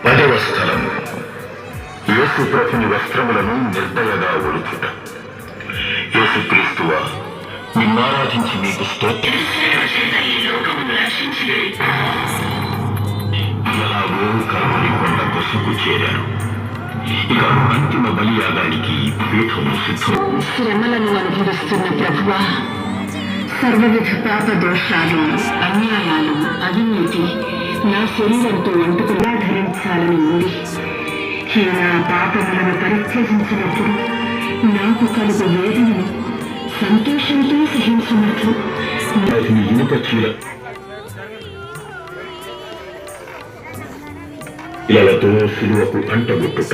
10వ స్థలము యేసు ప్రభుని వస్త్రములను నిర్దయగా ఒలుచుట. యేసుక్రీస్తువా, నిన్నారాధించి మీకు స్తోత్రం. ఎలాగో కల్వరి కొండ కొసుకు చేరాను. ఇక అంతిమ బలియాగానికి పీఠము సిద్ధం. శ్రమలను అనుభవిస్తున్న ప్రభువా, సర్వవిధ పాప దోషాలు, అన్యాయాలు, అవినీతి నా శరీరంతో అంటుకులా ధరించాలని ఉంది. నా పాపములను పరిత్యజించినప్పుడు నాకు కలుగు వేదనను సంతోషంతో సహించినట్లు ఇనుప చీల ఇలతో సిలువకు అంటగొట్టుట.